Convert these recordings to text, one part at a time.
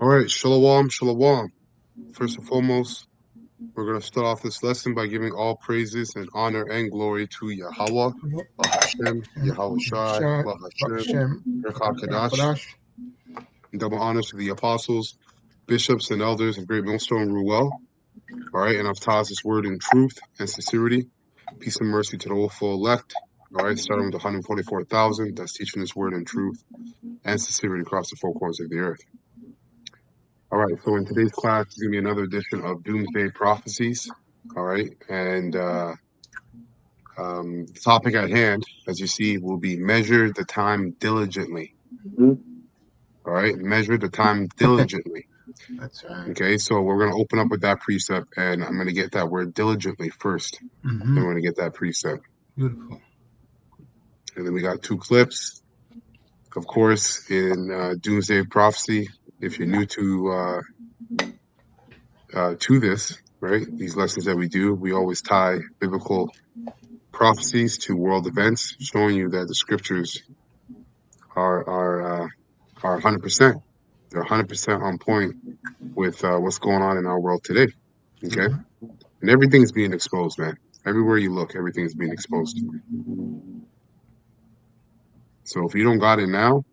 All right, shalom, shalom. First and foremost, we're going to start off this lesson by giving all praises and honor and glory to Yahweh, Hashem, Yahweh Shai, Shah, Hashem, Shem, Kadash. Kadash. Double honors to the apostles, bishops, and elders of Great Millstone Ruel. All right, and I've taught this word in truth and sincerity. Peace and mercy to the whole full elect. All right, starting with the 144,000 that's teaching this word in truth and sincerity across the four corners of the earth. All right, so in today's class is going to be another edition of Doomsday Prophecies. All right, and the topic at hand, as you see, will be measure the time diligently. All right, measure the time diligently. That's right. Okay, so we're going to open up with that precept, and I'm going to get that word diligently first. Then we're going to get that precept. Beautiful. And then we got two clips. Of course, in Doomsday Prophecy, if you're new to this, right, these lessons that we do, we always tie biblical prophecies to world events, showing you that the scriptures are 100%. They're 100% on point with what's going on in our world today. Okay, and everything's being exposed, man. Everywhere you look, everything's being exposed. So if you don't got it now,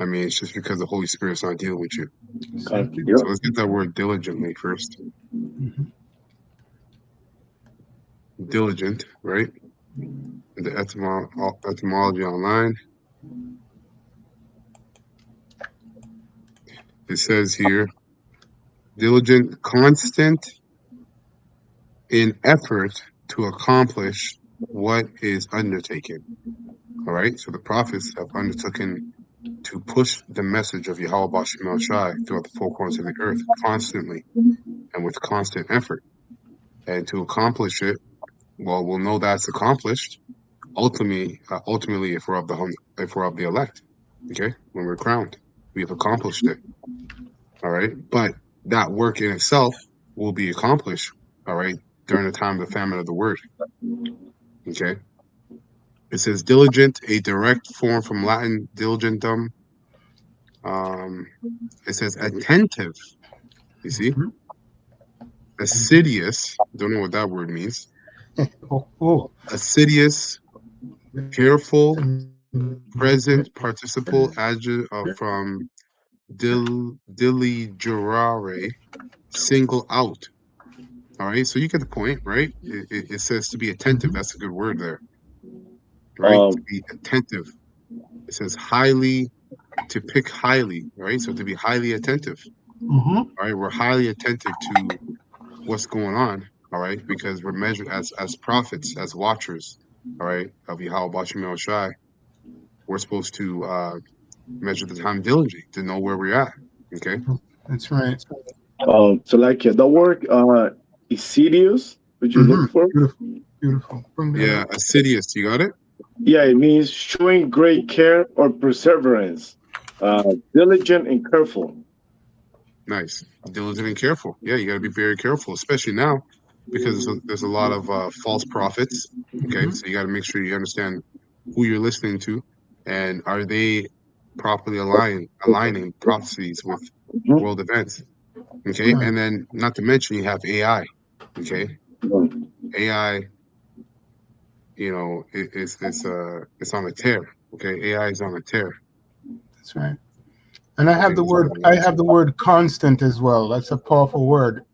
I mean, it's just because the Holy Spirit's not dealing with you. So let's get that word diligently first. Diligent, right? The etymology online. It says here, diligent, constant in effort to accomplish what is undertaken. All right, so the prophets have undertaken to push the message of Yahweh Bashim Shai throughout the four corners of the earth constantly and with constant effort. And to accomplish it, well, we'll know that's accomplished ultimately if we're of the elect. Okay, when we're crowned, we have accomplished it. All right, but that work in itself will be accomplished. All right, during the time of the famine of the word. Okay, it says diligent, a direct form from Latin diligentum. It says attentive. You see, assiduous. Don't know what that word means. Assiduous, careful, present participle adjective from diligerare, single out. All right, so you get the point, right? It says to be attentive. That's a good word there, right? To be attentive. It says highly, to pick highly, right? So to be highly attentive. All right, we're highly attentive to what's going on. All right, because we're measured as prophets, as watchers. All right, of Yahweh Bashim Shai. We're supposed to measure the time diligently to know where we're at. Okay, that's right. So like the word assiduous, would you look for? Beautiful. Yeah, assiduous. You got it? Yeah, it means showing great care or perseverance, diligent and careful. Nice. Diligent and careful. Yeah, you got to be very careful, especially now, because there's a lot of false prophets. Okay, so you got to make sure you understand who you're listening to, and are they properly aligning prophecies with world events. Okay, and then not to mention you have AI. Okay, AI, you know, it's on a tear. Okay, AI is on a tear. That's right. And I have the word constant as well. That's a powerful word.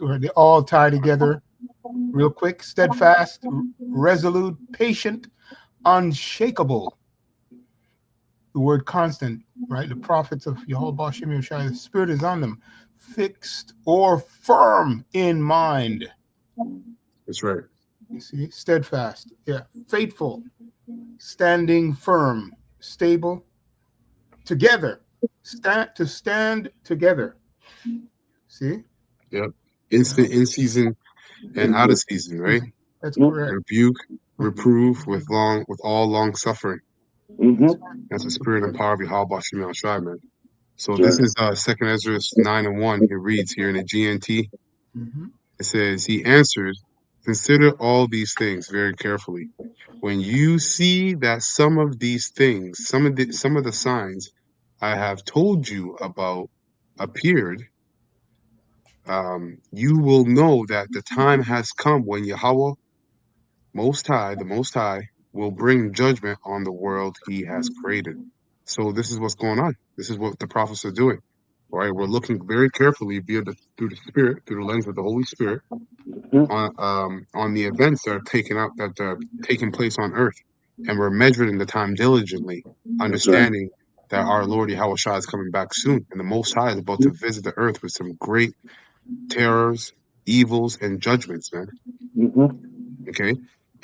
They all tie together real quick. Steadfast, resolute, patient, unshakable. The word constant, right? The prophets of Yahweh Bashim Yoshai, the Spirit is on them. Fixed or firm in mind. That's right. You see, steadfast. Yeah. Faithful, standing firm, stable, together. To stand together. See? Yep. Instant in season and out of season, right? That's correct. Rebuke, reprove with all long suffering. That's the spirit and power of Yahweh Bashim Shai, man. So this is 2nd Ezra 9:1. It reads here in the GNT. It says, he answers, consider all these things very carefully. When you see that some of the signs I have told you about appeared, you will know that the time has come when Yahweh Most High, the Most High, will bring judgment on the world he has created. So this is what's going on. This is what the prophets are doing. All right, we're looking very carefully through the Spirit, through the lens of the Holy Spirit, on the events that are taking place on earth, and we're measuring the time diligently, That's right. understanding that our Lord Yahweh Shah is coming back soon, and the Most High is about to visit the earth with some great terrors, evils, and judgments, man. Mm-hmm. Okay,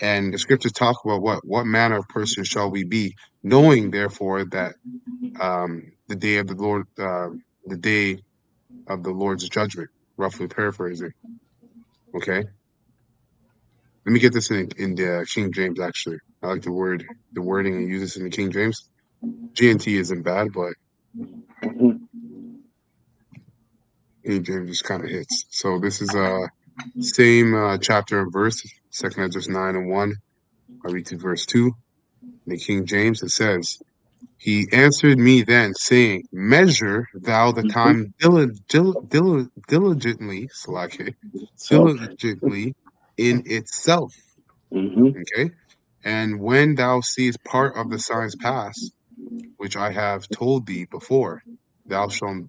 and the scriptures talk about what manner of person shall we be, knowing therefore that the day of the Lord, the day of the Lord's judgment, roughly paraphrasing. Okay. Let me get this in the King James, actually. I like the wording, and use this in the King James. GNT isn't bad, but Mm-hmm. King James just kind of hits. So this is same chapter and verse, 2 Ezra 9:1. I read to verse 2. In the King James, it says, He answered me then, saying, Measure thou the time diligently, Salake, So. diligently in itself. Mm-hmm. Okay? And when thou seest part of the signs pass, which I have told thee before, then shalt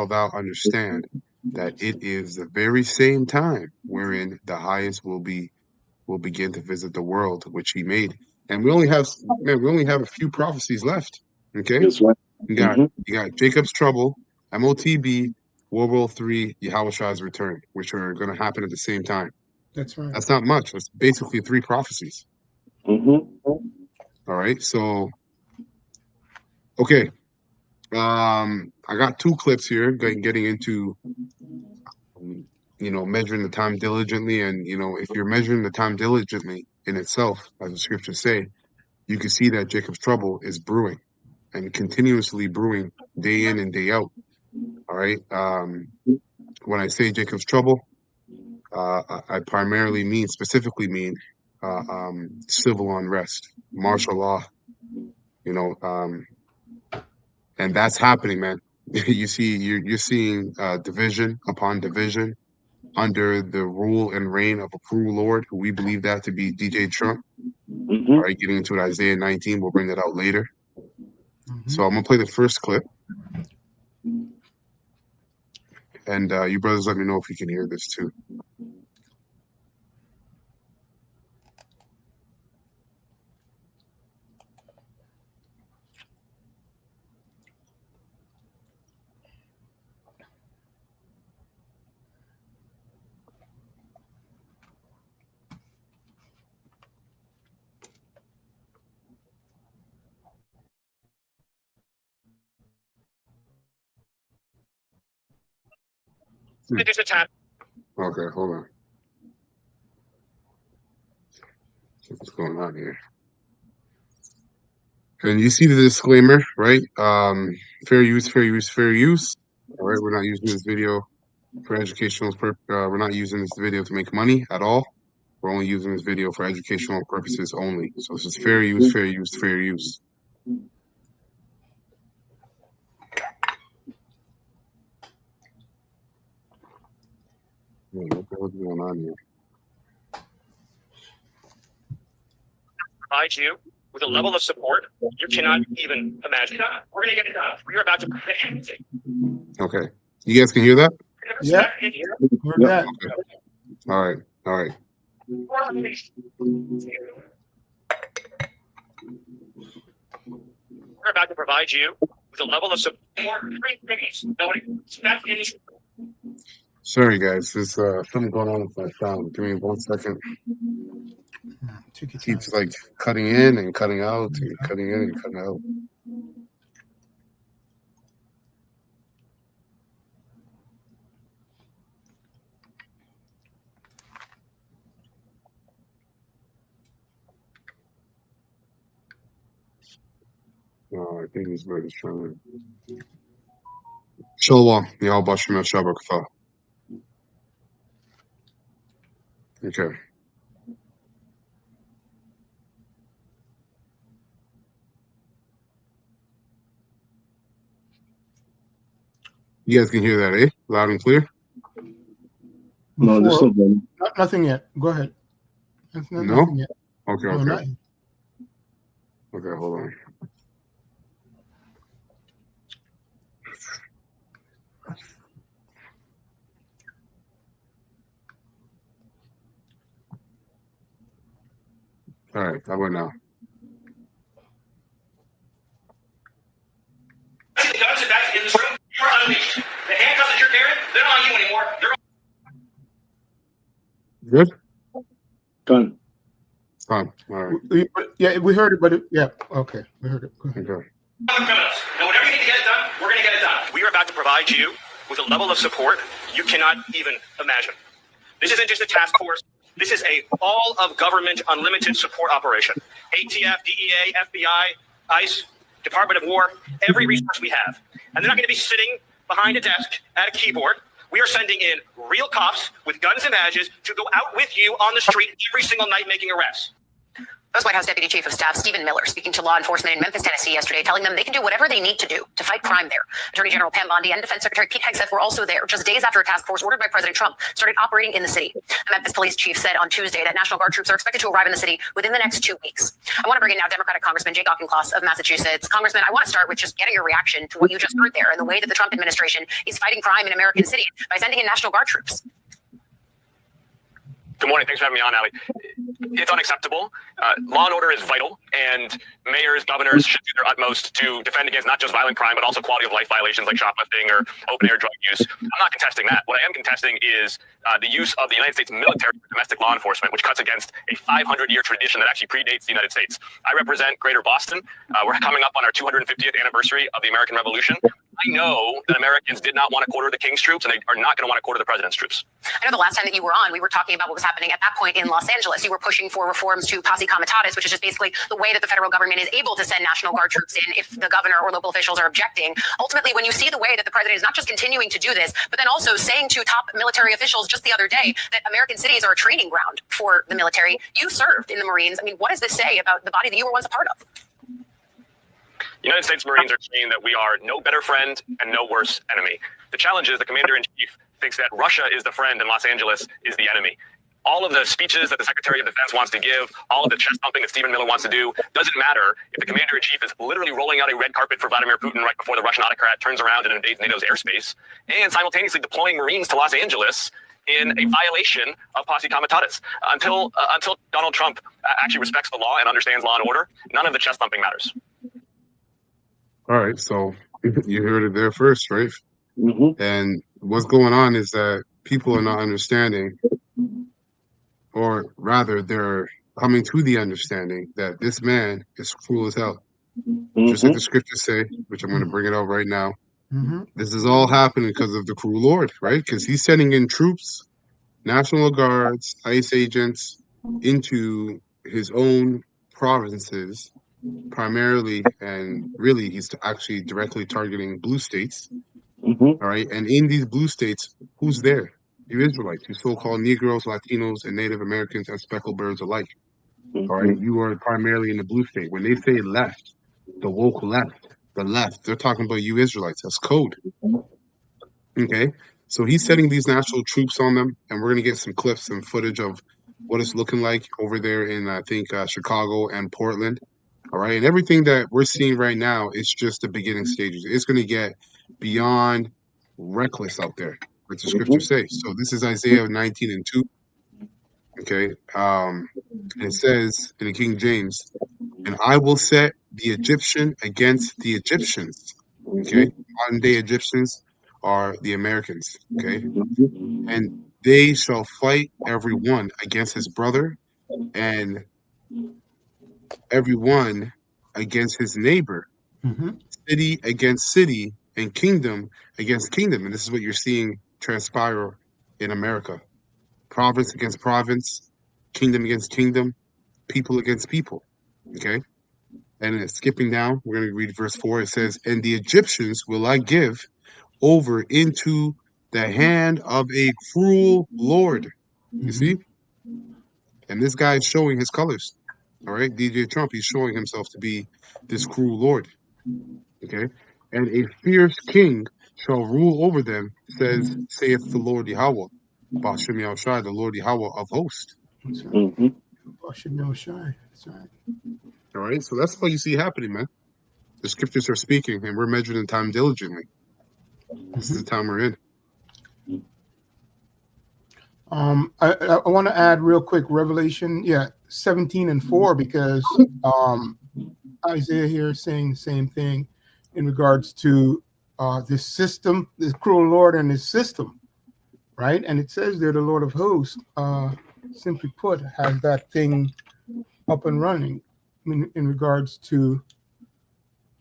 thou understand that it is the very same time wherein the highest will begin to visit the world which he made. And we only have a few prophecies left. Okay? That's right. You got Mm-hmm. you got Jacob's trouble, MOTB, World War III, Yahweh Shah's return, which are gonna happen at the same time. That's right. That's not much. That's basically three prophecies. Mm-hmm. All right. So okay. I got two clips here getting into um, measuring the time diligently, and if you're measuring the time diligently in itself, as the scriptures say, you can see that Jacob's trouble is brewing and continuously brewing day in and day out. All right. When I say Jacob's trouble, I primarily specifically mean civil unrest, martial law, you know, and that's happening, man. You're seeing division upon division under the rule and reign of a cruel Lord, who we believe that to be DJ Trump. All Mm-hmm. right, getting into it, Isaiah 19, we'll bring that out later. Mm-hmm. So I'm gonna play the first clip, and you brothers let me know if you can hear this too. Okay, hold on. What's going on here? And you see the disclaimer, right? Fair use, fair use, fair use. All right, we're not using this video for we're not using this video to make money at all. We're only using this video for educational purposes only. So this is fair use, fair use, fair use. Man, what the hell's going on here? Provide you with a level of support you cannot even imagine. We're going to get it done. We are about to prevent anything. Okay. You guys can hear that? Yeah. Heard Yep. that. Okay. All right. All right. We're about to provide you with a level of support. Sorry, guys. There's something going on with my sound. Give me 1 second. Take your time. Keeps like cutting in and cutting out and cutting in and cutting out. Oh, I think this bird is trying to. Shalom. Y'all Bashim Shabakatha. Okay. You guys can hear that, eh? Loud and clear? No, there's Before, no. nothing yet. Go ahead. No? Nothing yet. Okay, No, okay. not yet. Okay, hold on. All right, how about now? The guns are back in this room. You're unleashed. The handcuffs that you're carrying, they're not on you anymore. They're Good? Done. Fine. All right. Yeah, we heard it, but yeah, okay, we heard it. Go ahead. Okay. criminals. Now, whatever you need to get it done, we're going to get it done. We are about to provide you with a level of support you cannot even imagine. This isn't just a task force. This is a all of government unlimited support operation. ATF, DEA, FBI, ICE, Department of War, every resource we have. And they're not going to be sitting behind a desk at a keyboard. We are sending in real cops with guns and badges to go out with you on the street every single night making arrests. That was White House Deputy Chief of Staff Stephen Miller speaking to law enforcement in Memphis, Tennessee yesterday, telling them they can do whatever they need to do to fight crime there. Attorney General Pam Bondi and Defense Secretary Pete Hegseth were also there just days after a task force ordered by President Trump started operating in the city. The Memphis police chief said on Tuesday that National Guard troops are expected to arrive in the city within the next 2 weeks. I want to bring in now Democratic Congressman Jake Auchincloss of Massachusetts. Congressman, I want to start with just getting your reaction to what you just heard there and the way that the Trump administration is fighting crime in American cities by sending in National Guard troops. Good morning. Thanks for having me on, Ali. It's unacceptable. Law and order is vital, and mayors, governors should do their utmost to defend against not just violent crime, but also quality of life violations like shoplifting or open air drug use. I'm not contesting that. What I am contesting is the use of the United States military for domestic law enforcement, which cuts against a 500-year tradition that actually predates the United States. I represent Greater Boston. We're coming up on our 250th anniversary of the American Revolution. I know that Americans did not want to quarter the king's troops, and they are not going to want to quarter the president's troops. I know the last time that you were on, we were talking about what was happening at that point in Los Angeles. You were pushing for reforms to posse comitatus, which is just basically the way that the federal government is able to send National Guard troops in if the governor or local officials are objecting. Ultimately, when you see the way that the president is not just continuing to do this, but then also saying to top military officials just the other day that American cities are a training ground for the military, you served in the Marines. I mean, what does this say about the body that you were once a part of? United States Marines are saying that we are no better friend and no worse enemy. The challenge is the commander-in-chief thinks that Russia is the friend and Los Angeles is the enemy. All of the speeches that the Secretary of Defense wants to give, all of the chest thumping that Stephen Miller wants to do, doesn't matter if the commander-in-chief is literally rolling out a red carpet for Vladimir Putin right before the Russian autocrat turns around and invades NATO's airspace, and simultaneously deploying Marines to Los Angeles in a violation of posse comitatus. Until Donald Trump actually respects the law and understands law and order, none of the chest thumping matters. All right, so you heard it there first, right? Mm-hmm. And what's going on is that people are not understanding, or rather, they're coming to the understanding that this man is cruel as hell. Just like the scriptures say, which I'm going to bring it out right now. This is all happening because of the cruel Lord, right? Because he's sending in troops, National Guards, ICE agents into his own provinces primarily, and really he's actually directly targeting blue states. All right, and in these blue states, who's there? You Israelites, you so-called Negroes, Latinos, and Native Americans and speckled birds alike. All right, you are primarily in the blue state. When they say left, the woke left, the left, they're talking about you Israelites. That's code. Okay, so he's sending these national troops on them, and we're gonna get some clips and footage of what it's looking like over there in I think Chicago and Portland. All right, and everything that we're seeing right now is just the beginning stages. It's going to get beyond reckless out there, what the scriptures say. So this is Isaiah 19:2. Okay, it says in the King James, "And I will set the Egyptian against the Egyptians." Okay, modern day Egyptians are the Americans. Okay, and they shall fight every one against his brother, and every one against his neighbor, city against city, and kingdom against kingdom. And this is what you're seeing transpire in America. Province against province, kingdom against kingdom, people against people. Okay? And it's skipping down. We're going to read verse 4. It says, "And the Egyptians will I give over into the hand of a cruel Lord." You see? And this guy is showing his colors. All right? DJ Trump, he's showing himself to be this cruel Lord. Okay? And a fierce king shall rule over them, saith the Lord Yahweh, Bashem Yahushai, the Lord Yahweh of hosts. That's right. Mm-hmm. Bashem Yahushai. That's right. All right, so that's what you see happening, man. The scriptures are speaking, and we're measuring time diligently. This is the time we're in. I want to add real quick Revelation, 17:4, because Isaiah here is saying the same thing in regards to this system, this cruel Lord and his system, right? And it says there, the Lord of hosts, simply put, has that thing up and running in regards to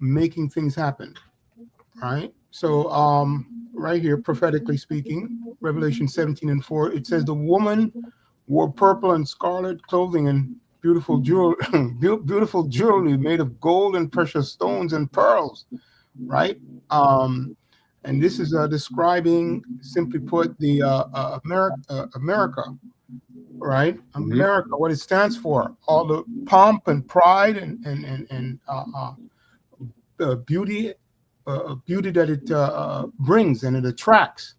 making things happen, right? So right here, prophetically speaking, Revelation 17:4, it says the woman wore purple and scarlet clothing and beautiful jewelry made of gold and precious stones and pearls, right? And this is describing, simply put, the America, right? America, what it stands for, all the pomp and pride and beauty that it brings and it attracts,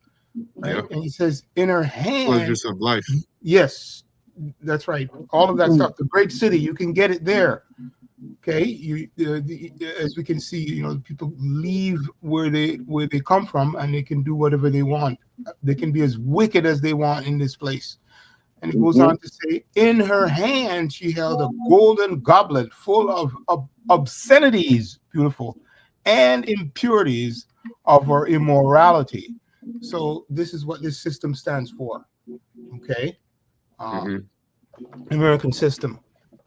right? Yeah. And he says, in her hand, Pleasures of life. yes, that's right. All of that stuff, the great city, you can get it there. Okay, as we can see, people leave where they come from, and they can do whatever they want. They can be as wicked as they want in this place. And it goes on to say, in her hand she held a golden goblet full of obscenities, beautiful, and impurities of her immorality. So this is what this system stands for. Okay, American system.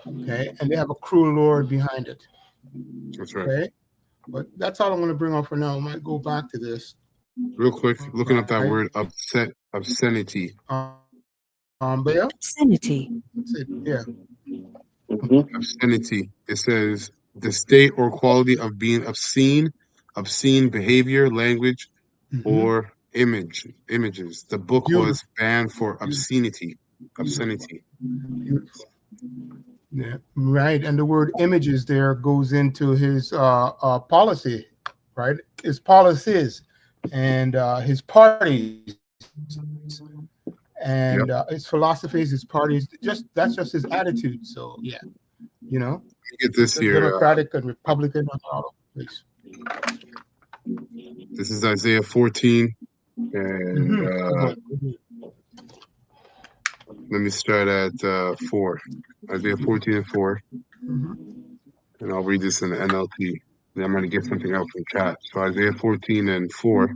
Okay, and they have a cruel Lord behind it. That's right. Okay, but that's all I'm going to bring up for now. I might go back to this real quick. Looking up that word obscenity. But yeah, Obscenity. that's it. Yeah. Obscenity. It says the state or quality of being obscene behavior, language, or images. The book was banned for obscenity. Obscenity. Beautiful. Yeah, right. And the word images there goes into his policy, right? His policies and his parties and his philosophies, his parties. That's just his attitude. So yeah, Get this here. Democratic and Republican and all over the place. This is Isaiah 14, and let me start at 4. Isaiah 14 and 4. And I'll read this in the NLT. And I'm going to get something else from chat. So Isaiah 14 and 4.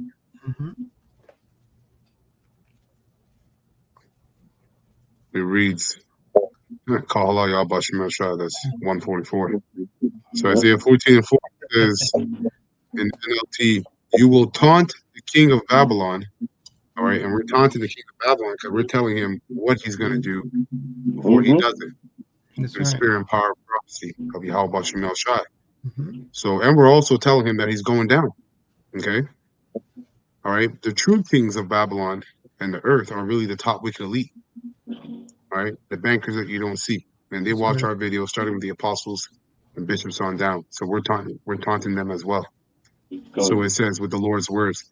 It reads, Kahala Yabashim Shah, that's 144. So Isaiah 14 and 4 says in NLT, you will taunt the king of Babylon. All right, and we're taunting the king of Babylon because we're telling him what he's going to do before he does it. That's the right. spirit and power of prophecy of Yahweh Shemel Shai. So, and we're also telling him that he's going down. Okay? All right? The true kings of Babylon and the earth are really the top wicked elite. All right? The bankers that you don't see. And they watch our videos, starting with the apostles and bishops on down. So we're taunting them as well. So it says with the Lord's words,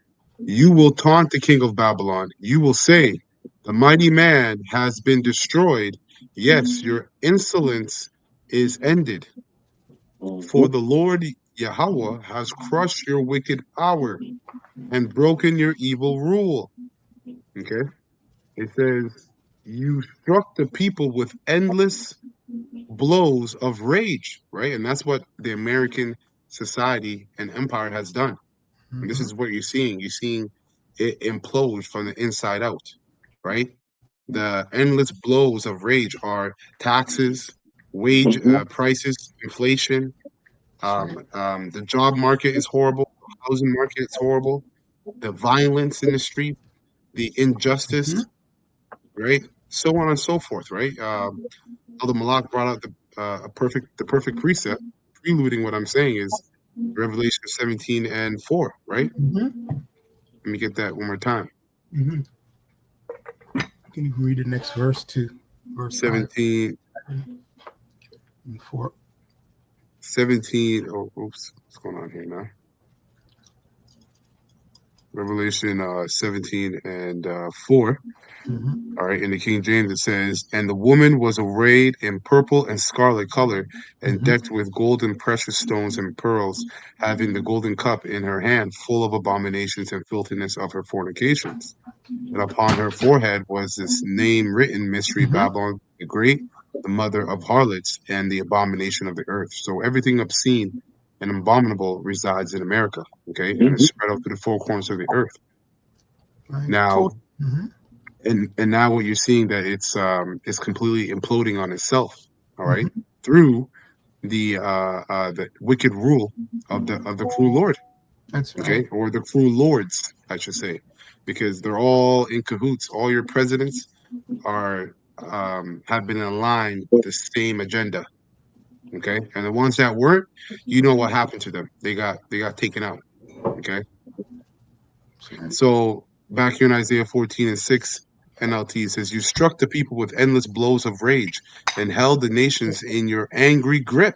you will taunt the king of Babylon. You will say, the mighty man has been destroyed. Yes, your insolence is ended. For the Lord Yahweh has crushed your wicked power and broken your evil rule. Okay? It says, you struck the people with endless blows of rage, right? And that's what the American society and empire has done. And this is what you're seeing. You're seeing it implode from the inside out, right? The endless blows of rage are taxes, wage prices, inflation. The job market is horrible. The housing market is horrible. The violence in the street, the injustice, right? So on and so forth, right? Elder Malak brought out the perfect precept, preluding what I'm saying is Revelation 17 and 4, right? Let me get that one more time. Can you read the next verse too? Verse 17 and 4. 17. Oh, oops. What's going on here now? Revelation 17 and 4. Mhm. All right, in the King James it says, "And the woman was arrayed in purple and scarlet color, and Mhm. decked with gold and precious stones and pearls, having the golden cup in her hand, full of abominations and filthiness of her fornications. And upon her forehead was this name written, Mystery Mhm. Babylon the Great, the mother of harlots and the abomination of the earth." So everything obscene and abominable resides in America, okay, and it's Mhm. spread out to the four corners of the earth. Right. Now, Mhm. and now what you're seeing that it's completely imploding on itself, all right, Mhm. through the wicked rule of the cruel lord, That's okay, right. or the cruel lords, I should say, because they're all in cahoots. All your presidents are have been in line with the same agenda, okay, and the ones that weren't, you know what happened to them? They got taken out, okay. That's right. So back here in Isaiah 14 and 6 NLT, it says, "You struck the people with endless blows of rage and held the nations in your angry grip."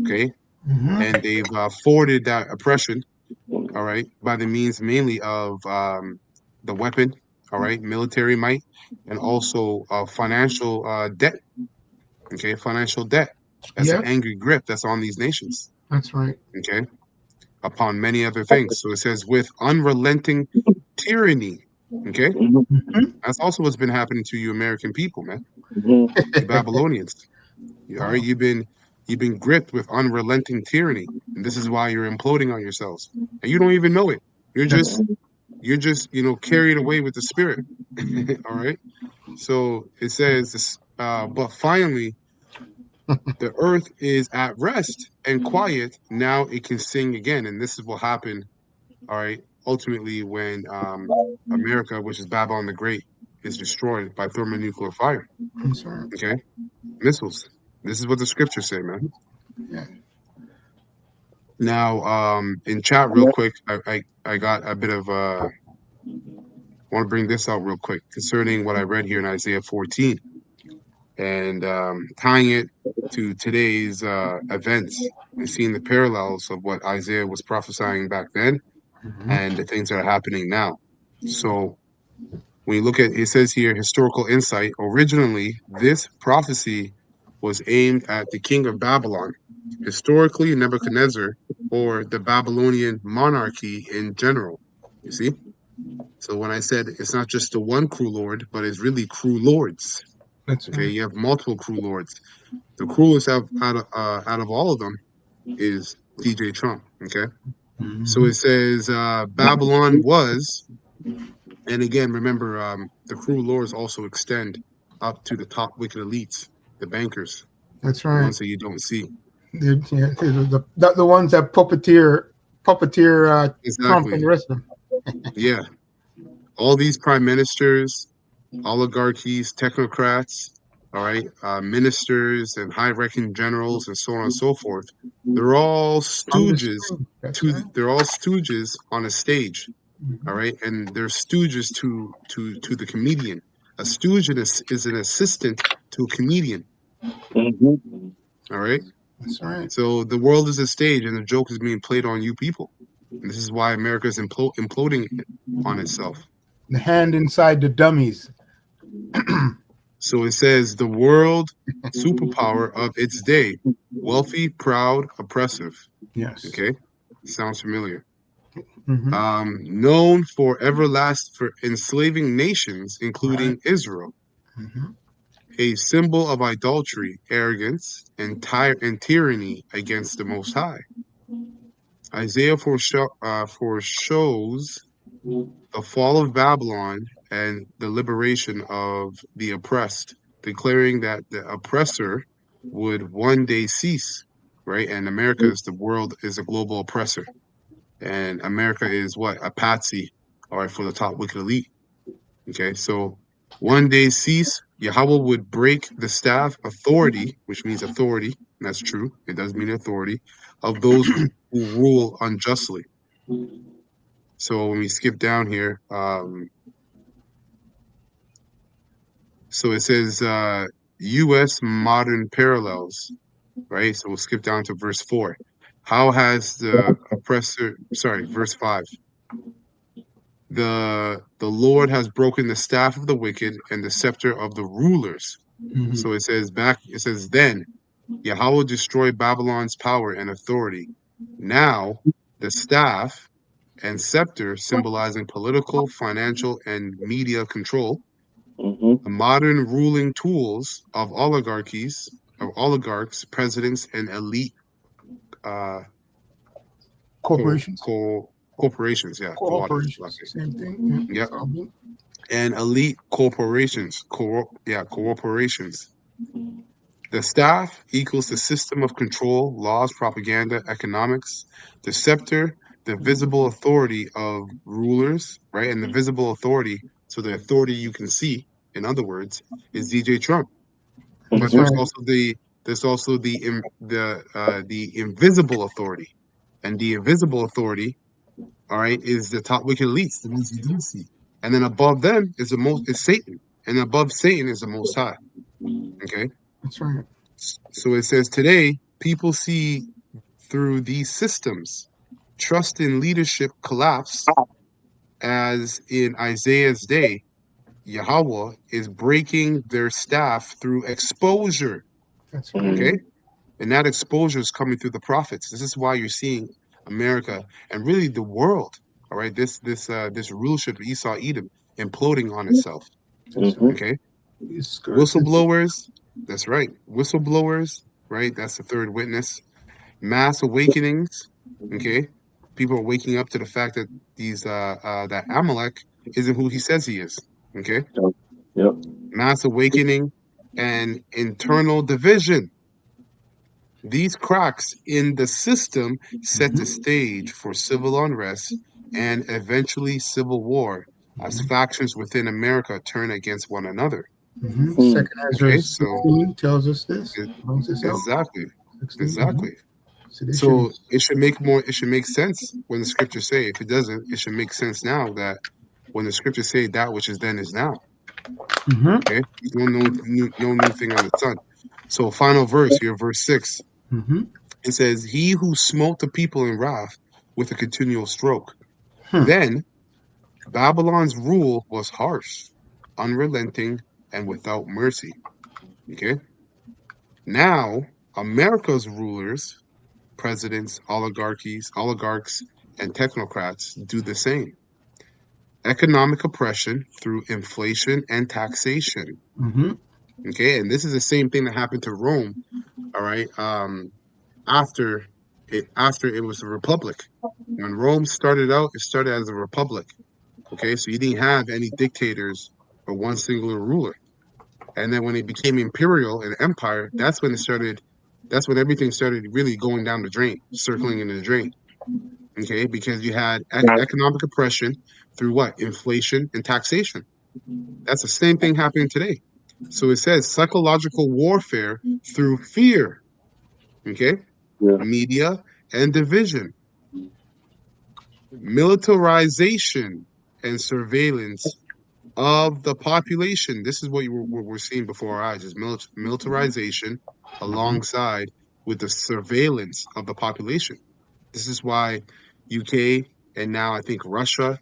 Okay. And Mhm. they've forwarded that oppression, all right, by the means mainly of the weapon, all right, military might, and also financial debt. Okay. Financial debt. That's an Yep. angry grip that's on these nations. That's right. Okay. Upon many other things. So it says, with unrelenting tyranny. Okay. Mhm. Mhm. That's also what's been happening to you American people, man. Mhm. You Babylonians. All right, Wow. you've been gripped with unrelenting tyranny, and this is why you're imploding on yourselves, and you don't even know it. You're That's just carried away with the spirit. All right. So it says this, but finally the earth is at rest and quiet. Now it can sing again, and this is what happened. All right. Ultimately, when America, which is Babylon the Great, is destroyed by thermonuclear fire. that's right. Okay, missiles. This is what the scriptures say, man. Yeah. Now, in chat, real quick, I got a bit of want to bring this out real quick concerning what I read here in Isaiah 14 and tying it to today's events and seeing the parallels of what Isaiah was prophesying back then Mhm. and the things that are happening now. So when you look at it, says here historical insight. Originally, this prophecy was aimed at the king of Babylon, historically Nebuchadnezzar, or the Babylonian monarchy in general. You see? So when I said it's not just the one cruel lord, but it's really cruel lords. That's Okay, right. you have multiple cruel lords. The cruelest out of all of them is DJ Trump. Okay, so it Mhm. says Babylon was. And again, remember, the cruel laws also extend up to the top wicked elites, the bankers, That's the right. ones that you don't see. Yeah, the ones that puppeteer Trump and Exactly. the rest of them. Yeah. All these prime ministers, oligarchies, technocrats, all right, ministers and high-ranking generals and so on and so forth. They're all On the stooges screen. That's right. they're all stooges on a stage, all Mhm. right, and they're stooges to the comedian. A stooge is an assistant to a comedian, Mhm. all right. That's right. So the world is a stage, and the joke is being played on you people. And this is why America is imploding on itself. The hand inside the dummies. So it says the world superpower of its day, wealthy, proud, oppressive. Yes. Okay, sounds familiar. Hmm. Known for for enslaving nations, Right. including Israel. Hmm. A symbol of idolatry, arrogance, and tyranny against the Most High. Isaiah foreshows the fall of Babylon and the liberation of the oppressed, declaring that the oppressor would one day cease, right? And America is the world is a global oppressor, and America is what, a patsy, all right, for the top wicked elite. Okay, so one day cease, Yahweh would break the staff authority, which means authority, and that's true. It does mean authority of those who rule unjustly. So when we skip down here, so it says U.S. modern parallels, right? So we'll skip down to verse 4. How has the oppressor, sorry, verse 5. the Lord has broken the staff of the wicked and the scepter of the rulers. Mhm. So it says then Yahweh destroyed Babylon's power and authority. Now the staff and scepter symbolizing political, financial, and media control, Mm-hmm. the modern ruling tools of oligarchs, presidents, and elite uh, Corporations, corporations. Yeah, the water. corporations, same thing. Yeah, Yep. solvent. And elite corporations. Corporations. The staff equals the system of control, laws, propaganda, economics. The scepter, the visible authority of rulers, right? And the visible authority, so the authority you can see, in other words, is DJ Trump. But That's Mm-hmm. right. there's also the invisible authority, and the invisible authority, all right, is the top wicked elites, the ones you don't see, and then above them is Satan, and above Satan is the Most High. Okay, That's right. so it says today people see through these systems, trust in leadership collapse, as in Isaiah's day. Yahweh is breaking their staff through exposure. That's right. Okay. Mm-hmm. And that exposure is coming through the prophets. This is why you're seeing America and really the world, all right, this rulership of Esau Edom imploding on itself. That's Mm-hmm. right. Okay. These skirts. Whistleblowers, that's right. Whistleblowers, right? That's the third witness. Mass awakenings, okay. People are waking up to the fact that that Amalek isn't who he says he is. Okay. Yep. Mass awakening and internal division. These cracks in the system set the stage for civil unrest and eventually civil war as factions within America turn against one another. Second Ezra Okay, so 16 tells us this. e- Brings this up. exactly, 16. exactly. Sedition. So it should make sense when the scriptures say. If it doesn't, it should make sense now that when the scriptures say that which is then is now. Mm-hmm. Okay, there's no new thing on the sun. So final verse here, verse 6. Mm-hmm. It says, "He who smote the people in wrath with a continual stroke." Hmm. Then Babylon's rule was harsh, unrelenting, and without mercy. Okay. Now America's rulers, presidents, oligarchs, and technocrats do the same. Economic oppression through inflation and taxation. Mm-hmm. Okay, and this is the same thing that happened to Rome. All right. After it was a republic. When Rome started out, it started as a republic. Okay, so you didn't have any dictators or one singular ruler. And then when it became imperial and empire, that's when everything started really going down the drain, circling in the drain. Okay, because you had economic oppression through what? Inflation and taxation. That's the same thing happening today. So it says psychological warfare through fear. Okay, Yeah. media and division, militarization and surveillance of the population. This is what we're seeing before our eyes: is militarization alongside with the surveillance of the population. This is why UK and now I think Russia,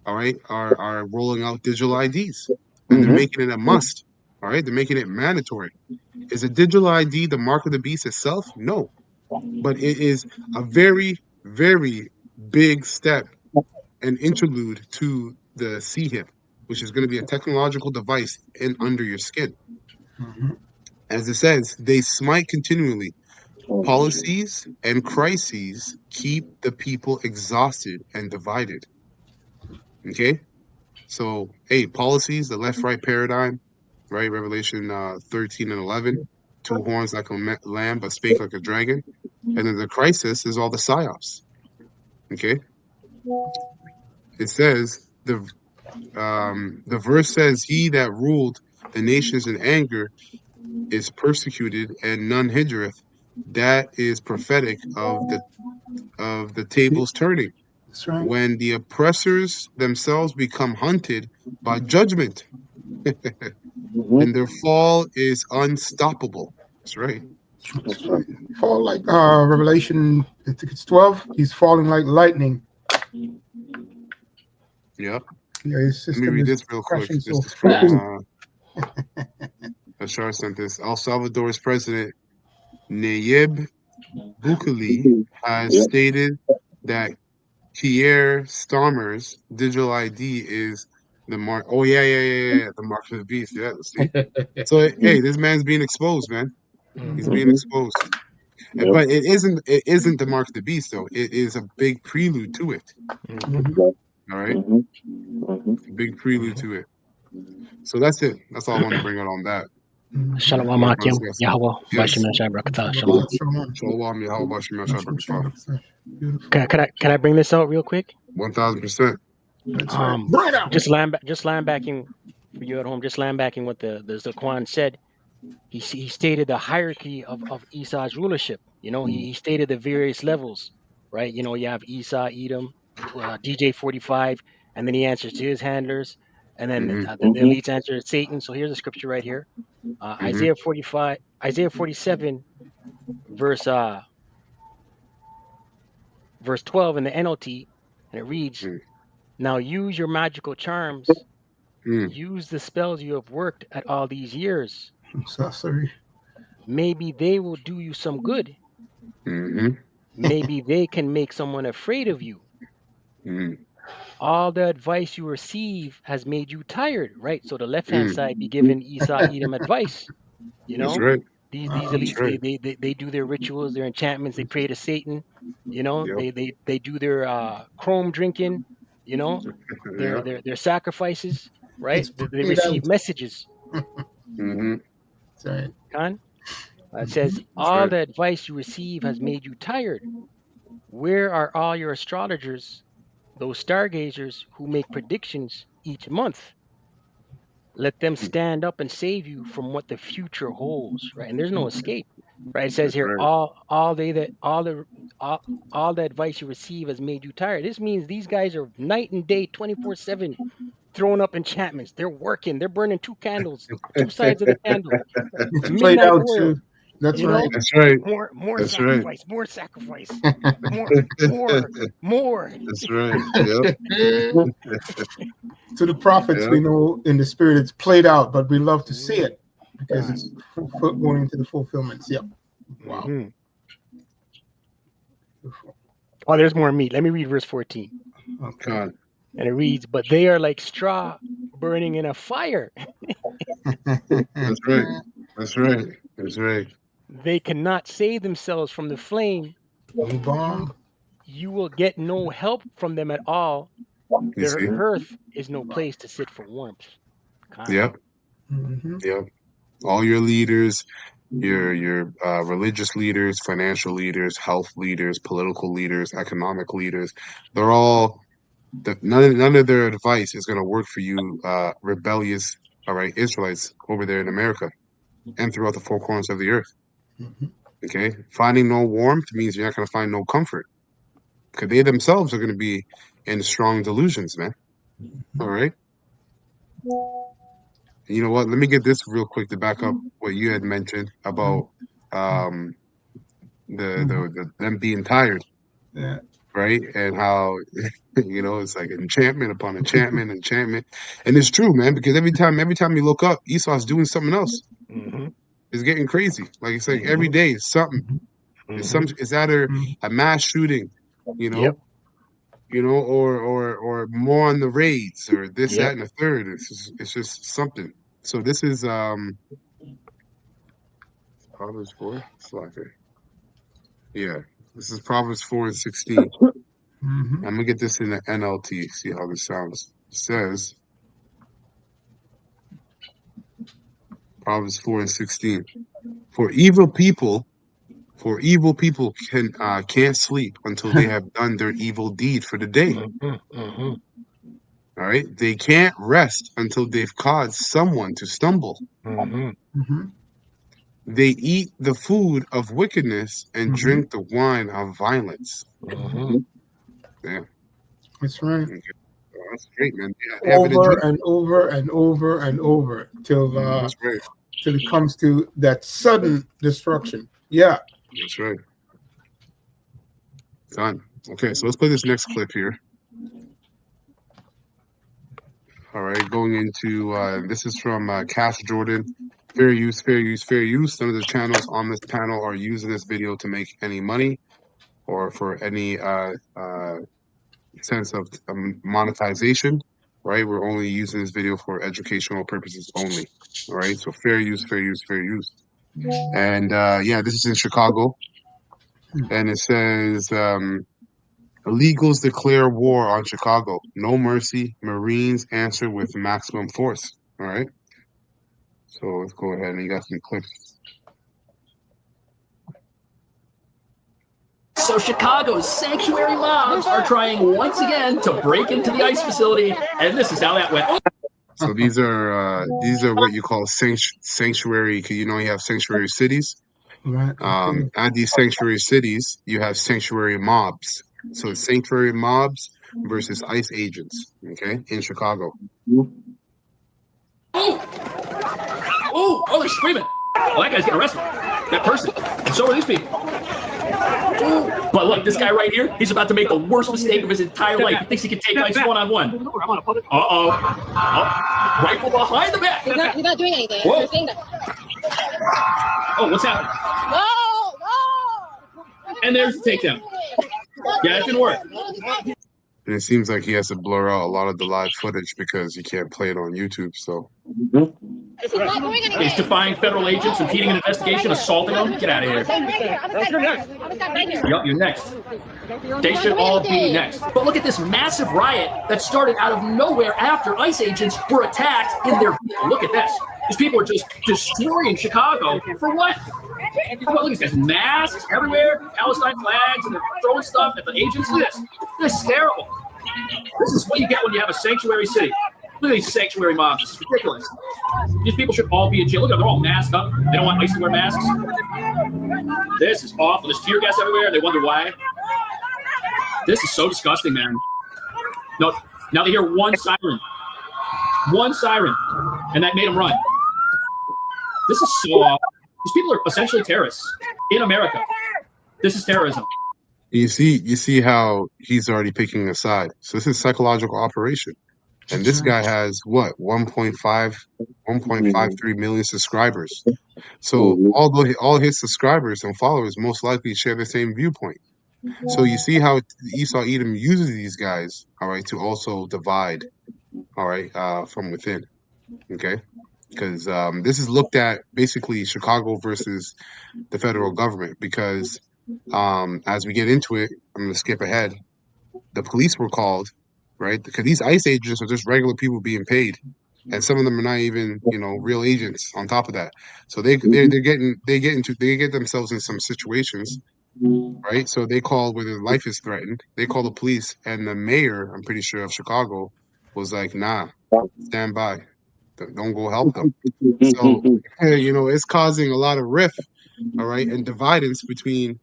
all right, are rolling out digital IDs, and they're Mm-hmm. making it a must. All right, they're making it mandatory. Is a digital ID the mark of the beast itself? No, but it is a very, very big step and interlude to the C-hip, which is going to be a technological device in under your skin. Mm-hmm. As it says, they smite continually. Policies and crises keep the people exhausted and divided. Okay? So, hey, policies, the left-right paradigm, right? Revelation 13 and 11. Two horns like a lamb, but spake like a dragon. And then the crisis is all the psyops. Okay? It says, the verse says, "He that ruled the nations in anger is persecuted, and none hindereth." That is prophetic of the tables turning That's right. when the oppressors themselves become hunted by judgment, Mm-hmm. and their fall is unstoppable. That's right. That's right. Fall like Revelation, I think it's 12. He's falling like lightning. Yep. Yeah, his Let me system read is this real quick. crashing so This is from fast. Bashar sent this. El Salvador's president Nayib Bukele has Yep. stated that Keir Starmer's digital ID is the mark. Oh yeah, the mark of the beast. Yeah, see. So hey, this man's being exposed, man. He's Mhm. being Mhm. exposed. Yep. But it isn't. It isn't the mark of the beast, though. It is a big prelude to it. Mhm. All right, Mhm. Mhm. a big prelude to it. So that's it. That's all I want to bring out on that. Mhm. Shalom My Akim, brothers, yes. Yahweh, Yes. Bashim Yashai Barakatah, Shalom. Shalom. Shalom, Yahweh, Bashim, Yahshua, Barakatah. Beautiful. Can I bring this out real quick? 1000%. That's right. Bring it out. Just landbacking for you at home. Just landbacking what the Zaquan said. He stated the hierarchy of Esau's rulership. He stated the various levels, right? You have Esau, Edom, DJ-45, and then he answers to his handlers, and then Mm-hmm. the elites answer to Satan. So here's the scripture right here, Mm-hmm. Isaiah 47, verse 12 in the NLT, and it reads, "Now use your magical charms, Mm-hmm. use the spells you have worked at all these years. Sorcery. Maybe they will do you some good. Mm-hmm. Maybe they can make someone afraid of you. Mm-hmm. All the advice you receive has made you tired," right? So the left-hand Mm-hmm. side be giving Esau, Edom advice. You That's know, right. these That's elites, right. they do their rituals, their enchantments, they pray to Satan. Yep. They do their chrome drinking. You know, Yep. their sacrifices, right? It's They played receive out. messages. Mm-hmm. That's right. Khan, it says That's all right. the advice you receive has made you tired. Where are all your astrologers, those stargazers who make predictions each month? Let them stand up and save you from what the future holds, right? And there's no escape, right? It says That's here, right. all the advice you receive has made you tired. This means these guys are night and day, 24/7, throwing up enchantments. They're working. They're burning two candles, two sides of the candle, It's played midnight out oil. too. That's You right. know, That's right. more That's right. sacrifice, more sacrifice, more. That's right. Yep. To the prophets, Yep. we know in the spirit it's played out, but we love to see it because God. it's going into the fulfillments. Yep. Wow. Mhm. Beautiful. Oh, there's more meat. Let me read verse 14. Okay. God. And it reads, "But they are like straw burning in a fire. That's right. That's right. That's right. They cannot save themselves from the flame. No You bomb. you will get no help from them at all. You Their see? hearth is no place to sit for warmth." God. Yep. Mm-hmm. Yep. All your leaders, your religious leaders, financial leaders, health leaders, political leaders, economic leaders, they're all none of their advice is going to work for you rebellious, all right, Israelites over there in America and throughout the four corners of the earth. Mm-hmm. Okay? Finding no warmth means you're not going to find no comfort. Because they themselves are going to be in strong delusions, man. All right? You know what? Let me get this real quick to back up what you had mentioned about um them being tired, Yeah. right? And how it's like enchantment upon enchantment, enchantment. And it's true, man, because every time you look up, Esau's doing something else. Mm-hmm. It's getting crazy. Like it's like every day it's something. Mm-hmm. It's either Mm-hmm. a mass shooting, you Yep. know, or more on the raids or this, that, Yep. and the third. It's just something. So this is Proverbs 4. Slacker. Yeah. This is Proverbs 4:16. Mm-hmm. I'm gonna get this in the NLT, see how this sounds. It says Proverbs 4:16. For evil people can't sleep until they have done their evil deed for the day. Mm-hmm. Mm-hmm. All right. They can't rest until they've caused someone to stumble. Mm-hmm. Mm-hmm. They eat the food of wickedness and Mm-hmm. drink the wine of violence. Mm-hmm. Yeah. That's right. Okay. Well, that's great, man. Yeah, they have an Over agenda. and over and over and over till That's right. it comes to that sudden destruction. Yeah. That's right. Done. Okay, so let's play this next clip here. All right, going into this is from Cash Jordan. Fair use, fair use, fair use. None of the channels on this panel are using this video to make any money or for any sense of monetization. Right, we're only using this video for educational purposes only. All right, so fair use, fair use, fair use. And yeah, this is in Chicago, and it says. Illegals declare war on Chicago. No mercy. Marines answer with maximum force. All right. So let's go ahead and you got some clips. So Chicago's sanctuary mobs are trying once again to break into the ICE facility, and this is how that went. So these are what you call sanctuary. Because you have sanctuary cities. Right. At these sanctuary cities, you have sanctuary mobs. So it's sanctuary mobs versus ICE agents. Okay, in Chicago. Oh, they're screaming. Oh, that guy's getting arrested. That person. And so are these people. But look, this guy right here, he's about to make the worst mistake of his entire life. He thinks he can take ICE one-on-one. Uh-oh. Rifle behind the back. He's not doing anything. Whoa. You're saying that. Oh, what's happening? No! And there's the takedown. Yeah, it didn't work. And it seems like he has to blur out a lot of the live footage because he can't play it on YouTube. So He's not doing anything. He's defying federal agents, impeding an investigation, assaulting them. Get out of here. Yup, you're next. They should all be next. But look at this massive riot that started out of nowhere after ICE agents were attacked in their vehicle. Look at this. These people are just destroying Chicago. For what? Look at these guys. Masks everywhere, Palestine flags, and they're throwing stuff at the agents. Look at this. This is terrible. This is what you get when you have a sanctuary city. Look at these sanctuary mobs. This is ridiculous. These people should all be in jail. Look at them. They're all masked up. They don't want ICE to wear masks. This is awful. There's tear gas everywhere. They wonder why. This is so disgusting, man. No, now they hear one siren. One siren. And that made them run. This is so awful. These people are essentially terrorists in America. This is terrorism. you see how he's already picking a side. So this is psychological operation. And this guy has what 1.53 million subscribers. So although all his subscribers and followers most likely share the same viewpoint. So you see how Esau Edom uses these guys, all right, to also divide, all right, from within. Okay, because this is looked at basically Chicago versus the federal government. Because as we get into it, I'm going to skip ahead. The police were called. Right, because these ICE agents are just regular people being paid, and some of them are not even, real agents. On top of that, so they get themselves in some situations, right? So they call where their life is threatened. They call the police, and the mayor, I'm pretty sure of Chicago, was like, "Nah, stand by, don't go help them." So it's causing a lot of rift, all right, and dividance between,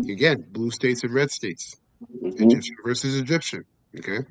again, blue states and red states, Egyptian versus Egyptian. Okay.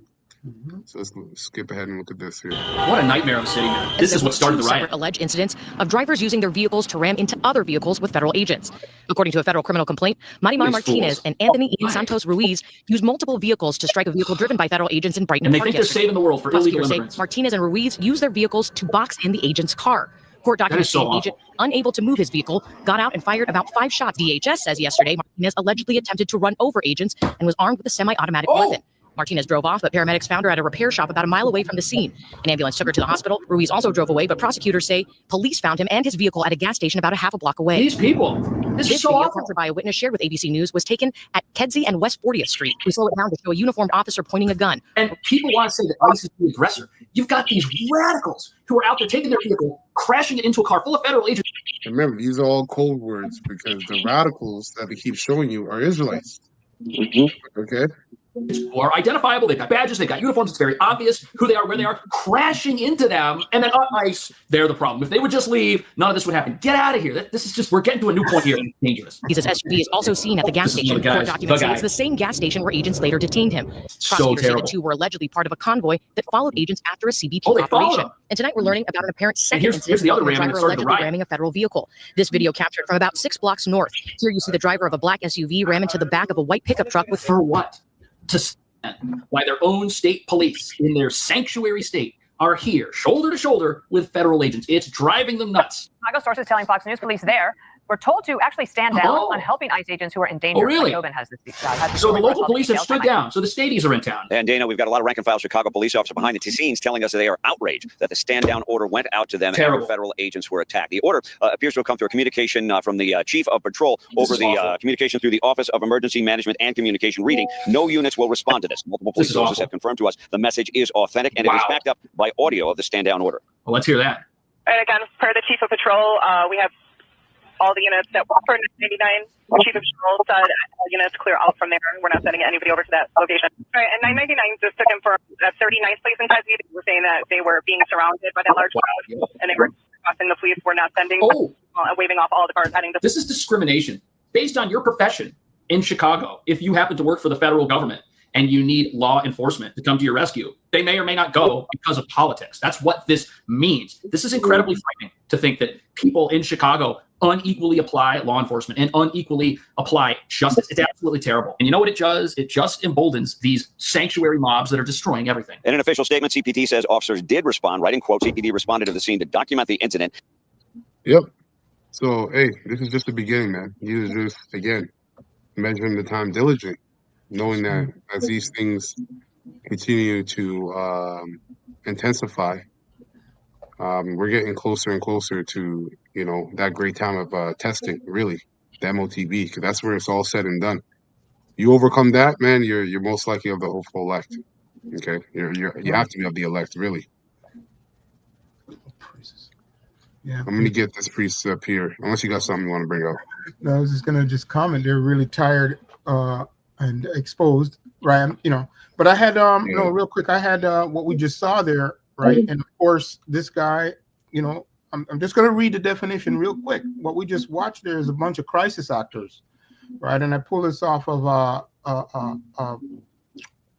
So let's skip ahead and look at this here. What a nightmare of a city, man. This is what started the riot. Alleged incidents of drivers using their vehicles to ram into other vehicles with federal agents. According to a federal criminal complaint, Marimar Martinez and Anthony Santos Ruiz used multiple vehicles to strike a vehicle driven by federal agents in Brighton. And they think they're saving the world for illegal immigrants. Martinez and Ruiz used their vehicles to box in the agent's car. Court documents say the agent, unable to move his vehicle, got out and fired about 5 shots. DHS says yesterday Martinez allegedly attempted to run over agents and was armed with a semi-automatic weapon. Martinez drove off, but paramedics found her at a repair shop about a mile away from the scene. An ambulance took her to the hospital. Ruiz also drove away, but prosecutors say police found him and his vehicle at a gas station about a half a block away. These people. This is so video, awful. captured by a witness shared with ABC News, was taken at Kedzie and West 40th Street. We slow it down to show a uniformed officer pointing a gun. And people want to say that ICE is the aggressor. You've got these radicals who are out there taking their vehicle, crashing it into a car full of federal agents. Remember, these are all code words because the radicals that they keep showing you are Israelites. Okay? Who are identifiable, they've got badges, they've got uniforms, it's very obvious who they are, where they are, crashing into them, and then on ICE, they're the problem. If they would just leave, none of this would happen. Get out of here. This is just, we're getting to a new point here. It's dangerous. He says SUV is also seen at the gas station. Court documents say it's the same gas station where agents later detained him. Prosecutors say the two were allegedly part of a convoy that followed agents after a CBP operation. And tonight we're learning about an apparent second incident the other driver allegedly ramming a federal vehicle. This video captured from about 6 blocks north. Here you see the driver of a black SUV ram into the back of a white pickup truck with... For what? To stand by their own state police in their sanctuary state are here, shoulder to shoulder with federal agents. It's driving them nuts. Chicago sources telling Fox News police there were told to actually stand down on helping ICE agents who are in danger. Oh, really? Tobin has this, So the local police have stood down. So the stadies are in town. And Dana, we've got a lot of rank-and-file Chicago police officers behind the scenes telling us that they are outraged that the stand-down order went out to them after federal agents were attacked. The order appears to have come through a communication from the chief of patrol over the communication through the Office of Emergency Management and Communication, reading, "No units will respond to this." Multiple police sources have confirmed to us the message is authentic, and it is backed up by audio of the stand-down order. Well, let's hear that. And again, per the chief of patrol, we have all the units that were for 99. The chief of patrol said all units clear out from there. We're not sending anybody over to that location. Right, and 999 just to confirm that 39th place in Cosby, they were saying that they were being surrounded by that large crowd, and they were requesting the police were not sending, waving off all the cars heading to. This is discrimination based on your profession in Chicago. If you happen to work for the federal government and you need law enforcement to come to your rescue, they may or may not go because of politics. That's what this means. This is incredibly frightening to think that people in Chicago unequally apply law enforcement and unequally apply justice. It's absolutely terrible. And you know what it does? It just emboldens these sanctuary mobs that are destroying everything. In an official statement, CPT says officers did respond, right in quotes, CPT responded to the scene to document the incident. Yep. So, hey, this is just the beginning, man. You just, again, measuring the time diligent, knowing that as these things continue to intensify, we're getting closer and closer to, you know, that great time of testing, really, the MOTB, because that's where it's all said and done. You overcome that, man, you're most likely of the hopeful elect. Okay, you have to be of the elect, really. Yeah, I'm gonna get this priest up here, unless you got something you want to bring up. No, I was just gonna comment. They're really tired and exposed, right? You know, but I had no, real quick. I had what we just saw there, right? And of course, this guy, you know, I'm just gonna read the definition real quick. What we just watched there is a bunch of crisis actors, right? And I pull this off of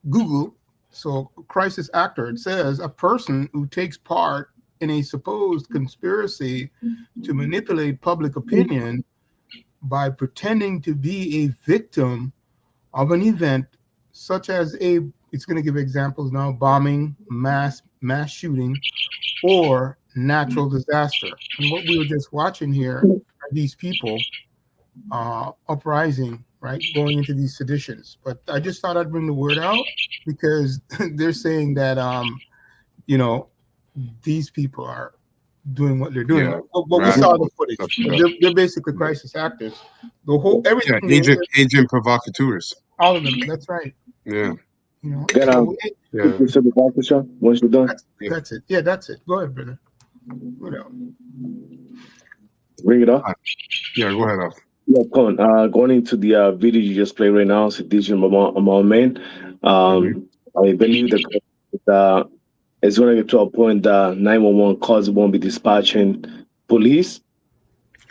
Google. So, crisis actor, it says a person who takes part in a supposed conspiracy to manipulate public opinion by pretending to be a victim of an event such as it's going to give examples now, bombing, mass shooting, or natural disaster. And what we were just watching here are these people uprising, right, going into these seditions. But I just thought I'd bring the word out because they're saying that, you know, these people are doing what they're doing. But we saw the footage. They're basically crisis actors. The whole everything. Yeah, agent provocateurs. All of them. That's right. Yeah. You know. Once you're done. That's it. Yeah, that's it. Go ahead, brother. Bring it up. Yeah, go ahead. Off. Yeah, Colin. Going into the video you just played right now, sedition among men. I believe that it's going to get to a point that 911 calls won't be dispatching police,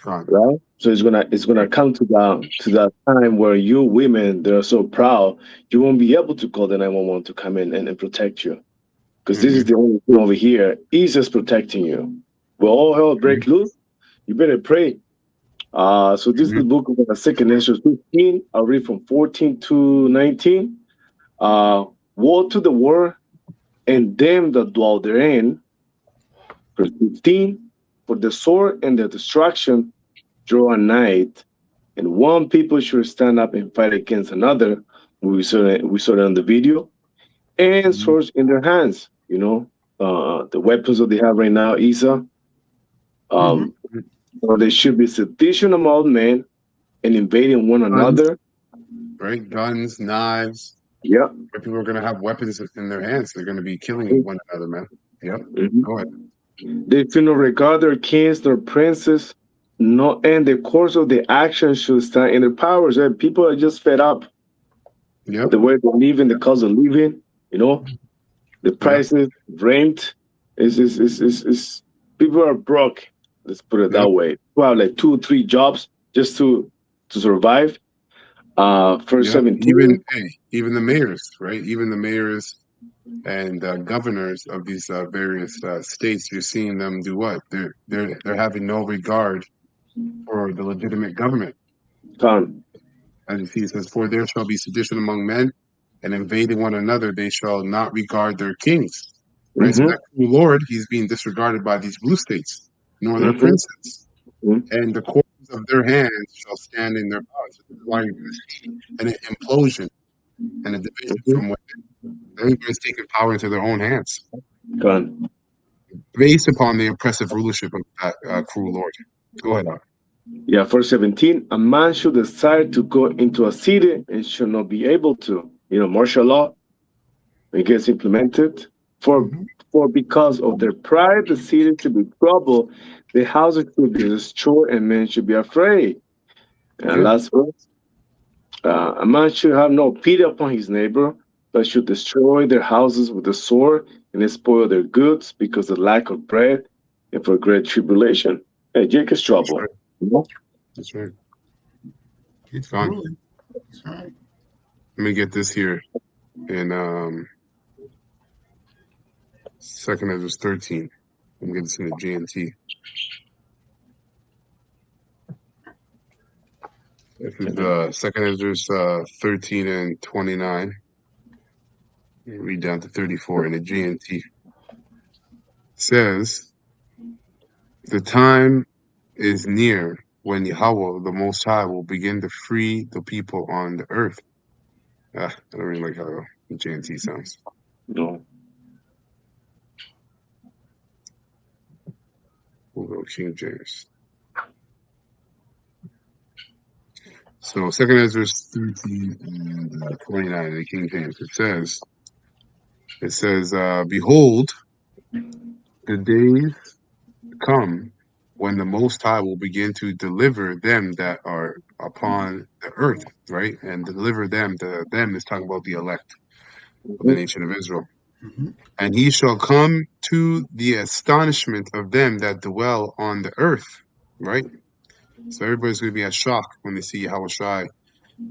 right? So it's gonna come to that time where you women that are so proud, you won't be able to call the 911 to come in and protect you, because this is the only thing over here. He's just protecting you. Well, all hell break loose. You better pray. So this is the book of 2 Ezra 15. I'll read from 14 to 19. Woe to the war and them that dwell therein. Verse 15, for the sword and the destruction draw a night, and one people should stand up and fight against another. We saw that on the video, and swords in their hands. You know, the weapons that they have right now, Isa. So there should be sedition among men and invading one another. Right, guns, knives. Yeah. People are going to have weapons in their hands. They're going to be killing one another, man. Yep. Go ahead. They should not regard their kings nor princes, no, and the course of the action should stand in their powers. And people are just fed up. Yep. The way they're living, the cost of living, you know, the prices, rent, is people are broke. Let's put it that way. People have like 2 or 3 jobs just to survive. First 17. Even the mayors, right? Even the mayors and governors of these various states, you're seeing them do what? They're having no regard for the legitimate government. As you see, it says, "For there shall be sedition among men, and invading one another, they shall not regard their kings." right? So that cruel lord, he's being disregarded by these blue states, nor their princes, and the corners of their hands shall stand in their power. So this is why you're going to see an implosion and a division from within. Everybody's taking power into their own hands, based upon the oppressive rulership of that cruel lord. Go ahead, Art. Yeah, verse 17, a man should desire to go into a city and should not be able to. Martial law, it gets implemented. For because of their pride, the city should be troubled, the houses should be destroyed, and men should be afraid. And last verse, a man should have no pity upon his neighbor, but should destroy their houses with the sword and spoil their goods because of lack of bread and for great tribulation. Hey, Jake is trouble. That's right. It's gone. That's right. Let me get this here in 2nd Ezra 13. Let me get this in the GNT. This is 2nd Ezra 13 and 29. Read down to 34 in the GNT. It says, the time is near when Yahweh, the Most High, will begin to free the people on the earth. I don't really like how the GNT sounds. No. We'll go King James. So 2nd Ezra 13 and 29 in the King James. It says, behold, the days come when the Most High will begin to deliver them that are upon the earth, right? And deliver them. Them is talking about the elect of the nation of Israel. And he shall come to the astonishment of them that dwell on the earth, right? So everybody's going to be at shock when they see Yahweh Shai,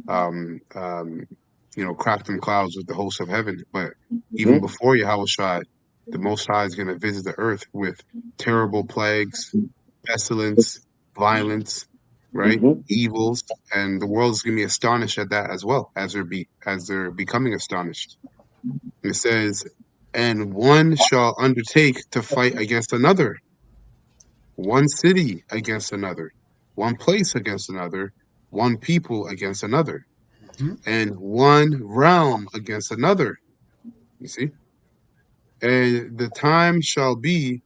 craft them clouds with the hosts of heaven. But even before Yahweh Shai, the Most High is going to visit the earth with terrible plagues, pestilence, violence, right? Evils, and the world is going to be astonished at that as well, as they're becoming astonished. It says, and one shall undertake to fight against another, one city against another, one place against another, one people against another, and one realm against another. You see? And the time shall be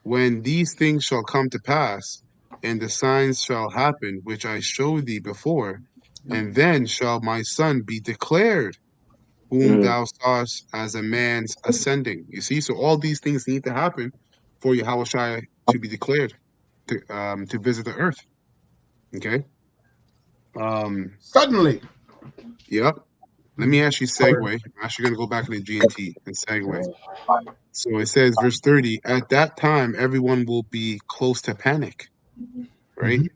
when these things shall come to pass, and the signs shall happen, which I showed thee before, and then shall my son be declared, whom thou sawest as a man's ascending. You see, so all these things need to happen for Yahweh Shai to be declared to visit the earth. Okay. Suddenly. Yep. Let me actually segue. I'm actually going to go back in the GNT and segue. So it says, verse 30, at that time, everyone will be close to panic, right? In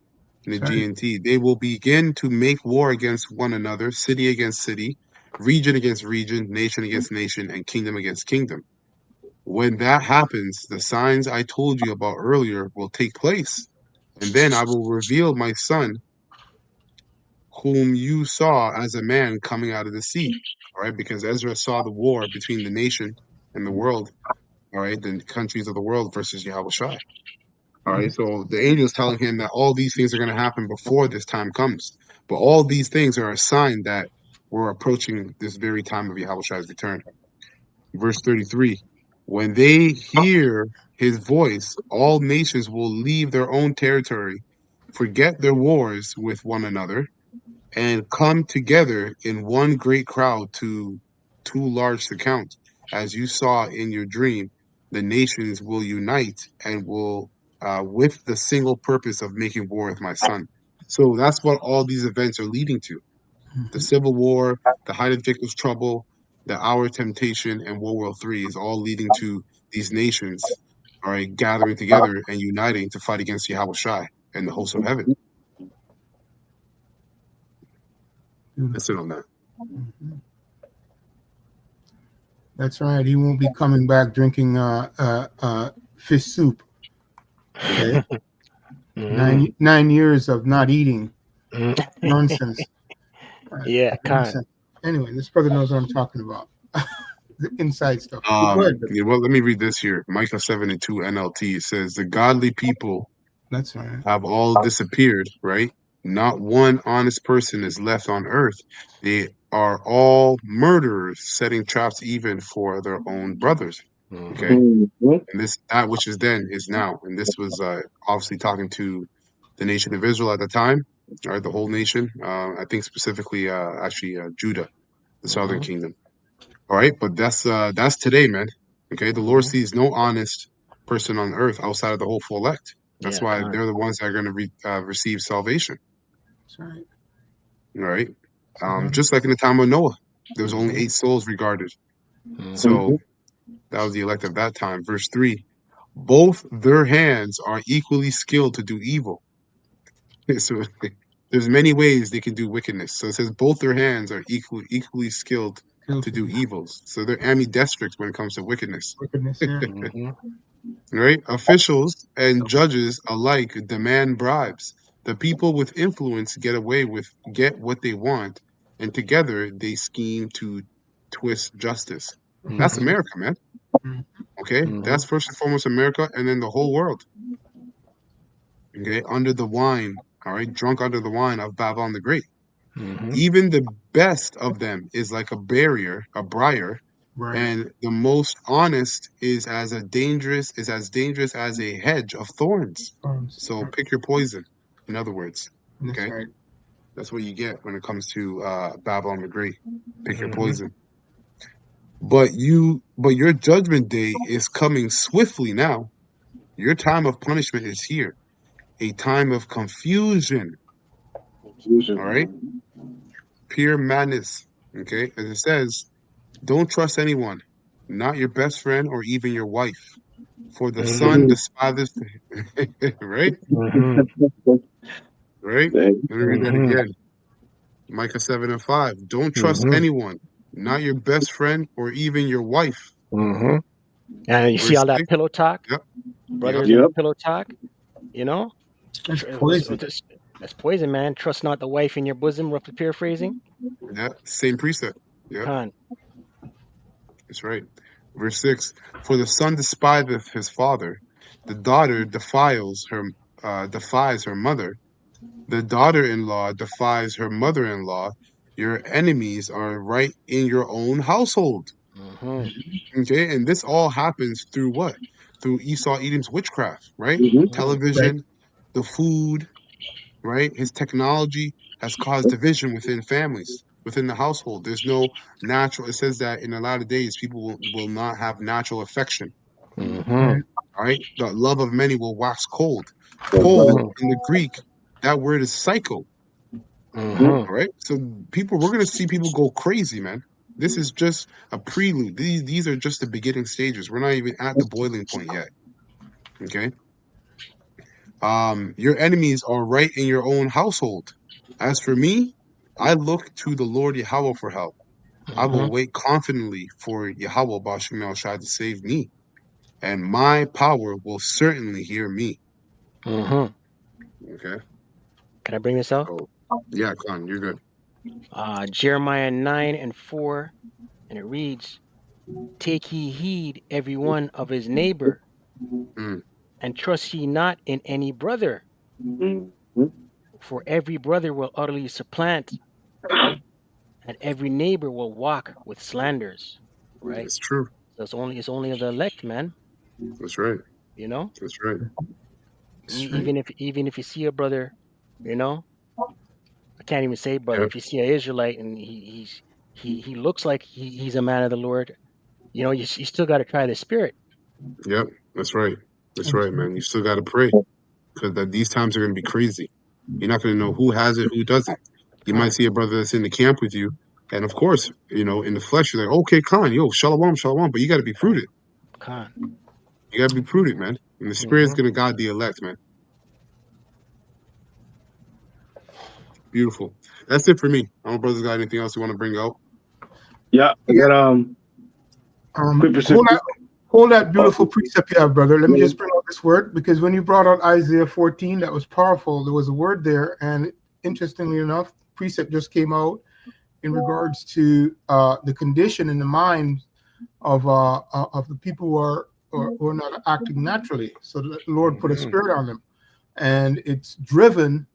the GNT, they will begin to make war against one another, city against city, region against region, nation against nation, and kingdom against kingdom. When that happens, the signs I told you about earlier will take place. And then I will reveal my son, whom you saw as a man coming out of the sea. All right, because Ezra saw the war between the nation and the world, all right, the countries of the world versus Yahweh Shai. All right, so the angel is telling him that all these things are going to happen before this time comes. But all these things are a sign that we're approaching this very time of Yahweh Shai's return. Verse 33, when they hear his voice, all nations will leave their own territory, forget their wars with one another, and come together in one great crowd too large to count. As you saw in your dream, the nations will unite and will with the single purpose of making war with my son. So that's what all these events are leading to. The Civil War, the height of Jacob's trouble, the hour of temptation, and World War III is all leading to these nations, all right, gathering together and uniting to fight against Yahweh Shai and the hosts of heaven. That's it on that. That's right. He won't be coming back drinking fish soup. Okay. 9 years of not eating. Nonsense. Yeah, nonsense. Anyway, this brother knows what I'm talking about. inside stuff. Yeah, well, let me read this here. Micah 7:2 NLT says, "The godly people That's right. have all disappeared, right? Not one honest person is left on earth. They are all murderers, setting traps even for their own brothers." Okay? And that which is then is now. And this was obviously talking to the nation of Israel at the time, right? The whole nation. I think specifically, Judah, the southern kingdom. All right, but that's today, man. Okay, the Lord sees no honest person on earth outside of the hopeful elect. That's why they're the ones that are going to receive salvation. That's right. All right, just like in the time of Noah, there was only 8 souls regarded. So that was the elect of that time. Verse 3: both their hands are equally skilled to do evil. So there's many ways they can do wickedness. So it says both their hands are equally skilled to do evils. So they're ambidextrous when it comes to wickedness. Right? Officials and judges alike demand bribes. The people with influence get what they want, and together they scheme to twist justice. That's America, man. Okay? That's first and foremost America, and then the whole world. Okay? Under the wine, all right, drunk under the wine of Babylon the Great. Even the best of them is like a briar, Right. and the most honest is as dangerous as a hedge of thorns. So pick your poison, in other words. Okay, that's right. That's what you get when it comes to Babylon the Great. Pick your poison. But your judgment day is coming swiftly now. Your time of punishment is here, a time of confusion. All right, pure madness. Okay, as it says, don't trust anyone, not your best friend or even your wife, for the son despiseth. Right? Right? Let me read that again. Micah 7:5. Don't trust anyone, not your best friend or even your wife. And you see all that pillow talk? Yep. Brothers in the pillow talk, you know? That's poison. That's poison, man. Trust not the wife in your bosom, roughly paraphrasing. Yeah, same precept. Yeah. That's right. Verse 6: for the son despiseth his father, the daughter defies her mother, the daughter-in-law defies her mother-in-law. Your enemies are right in your own household. Okay, and this all happens through what? Through Esau Edom's witchcraft, right? Television, the food, right? His technology has caused division within families, within the household. There's no natural. It says that in a lot of days, people will not have natural affection. All right, the love of many will wax cold. Cold in the Greek, that word is psycho. All right, so we're gonna see people go crazy, man. This is just a prelude. These are just the beginning stages. We're not even at the boiling point yet. Okay. Your enemies are right in your own household. As for me, I look to the Lord Yahweh for help. I will wait confidently for Yahweh Bashim El Shai to save me, and my power will certainly hear me. Okay. Can I bring this out? Yeah, Con, you're good. Jeremiah 9:4, and it reads, "Take ye heed every one of his neighbor, and trust ye not in any brother. For every brother will utterly supplant, and every neighbor will walk with slanders." Right? It's true. It's only of the elect, man. That's right. You know? That's right. Even if you see a brother, you know, I can't even say brother. If you see an Israelite and he looks like he's a man of the Lord, you know, you still got to try the spirit. Yep, that's right. That's right, man. You still got to pray, because these times are going to be crazy. You're not going to know who has it, who doesn't. You might see a brother that's in the camp with you, and of course, you know, in the flesh, you're like, okay, Khan, yo, shalom, shalom, but you got to be prudent. Khan. You got to be prudent, man. And the Spirit's going to guide the elect, man. Beautiful. That's it for me. I don't know, brothers, got anything else you want to bring out? Yeah, I got hold that beautiful precept you have, brother. Let me just bring out this word, because when you brought out Isaiah 14, that was powerful. There was a word there, and interestingly enough, precept just came out in regards to the condition in the mind of the people who are not acting naturally. So the Lord put a spirit on them, and it's driven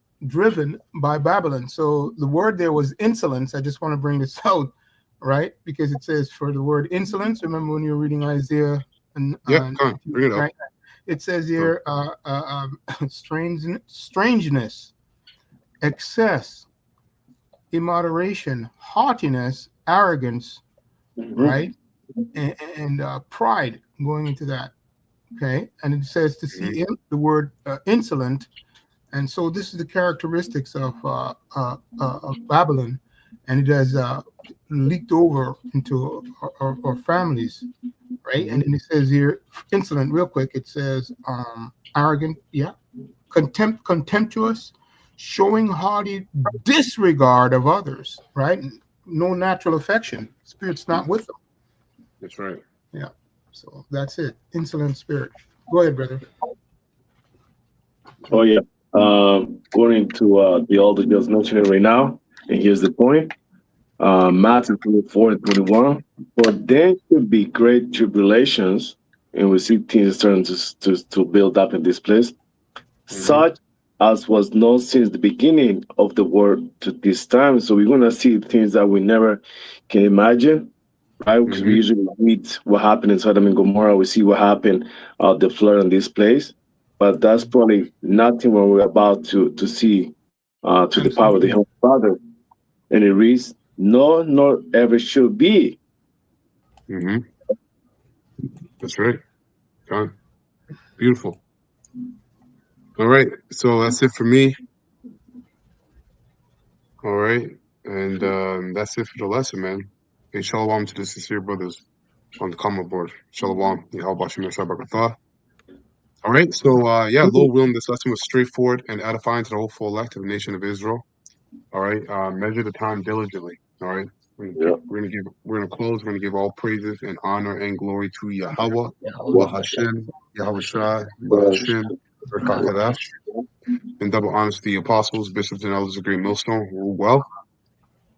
by Babylon. So the word there was insolence. I just want to bring this out, right? Because it says for the word insolence. Remember when you were reading Isaiah? And bring it up. Right? It says here, strangeness, excess, immoderation, haughtiness, arrogance, right? And pride going into that. Okay. And it says to see the word insolent. And so this is the characteristics of Babylon. And it has leaked over into our families. Right. And then it says here, insolent, real quick, it says arrogant, contemptuous, showing haughty disregard of others, right? No natural affection. Spirit's not with them. That's right. Yeah. So that's it. Insolent spirit. Go ahead, brother. Oh yeah. Going to the all that just mentioned right now, and here's the point. Matthew 24 and 21. For there should be great tribulations, and we see things starting to build up in this place, such as was known since the beginning of the world to this time. So we're gonna see things that we never can imagine, right? Because we usually read what happened in Sodom and Gomorrah. We see what happened, the flood in this place, but that's probably nothing what we're about to see to the power of the Heavenly Father. And it reads, no, nor ever should be. That's right. John. Beautiful. All right. So that's it for me. All right. And that's it for the lesson, man. And shalom to the sincere brothers on the comment board. Shalom. All right. So, Lord willing, this lesson was straightforward and edifying to the whole full elect of the nation of Israel. All right. Measure the time diligently. All right. We're gonna close. We're gonna give all praises and honor and glory to Yahweh, Bahashem, Yahweh Shai, Bahashem, Berkakadash, and double honors to the apostles, bishops, and elders of Great Millstone who rule well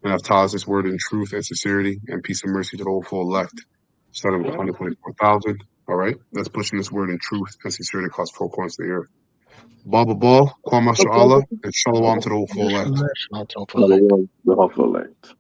and have taught us this word in truth and sincerity, and peace and mercy to the whole full elect, starting with 124,000. All right. Let's push in this word in truth and sincerity across 4 corners of the earth. Baba Ball, Kwama Sha'Allah, and Shalom to the whole full elect. Shalom to the whole full elect.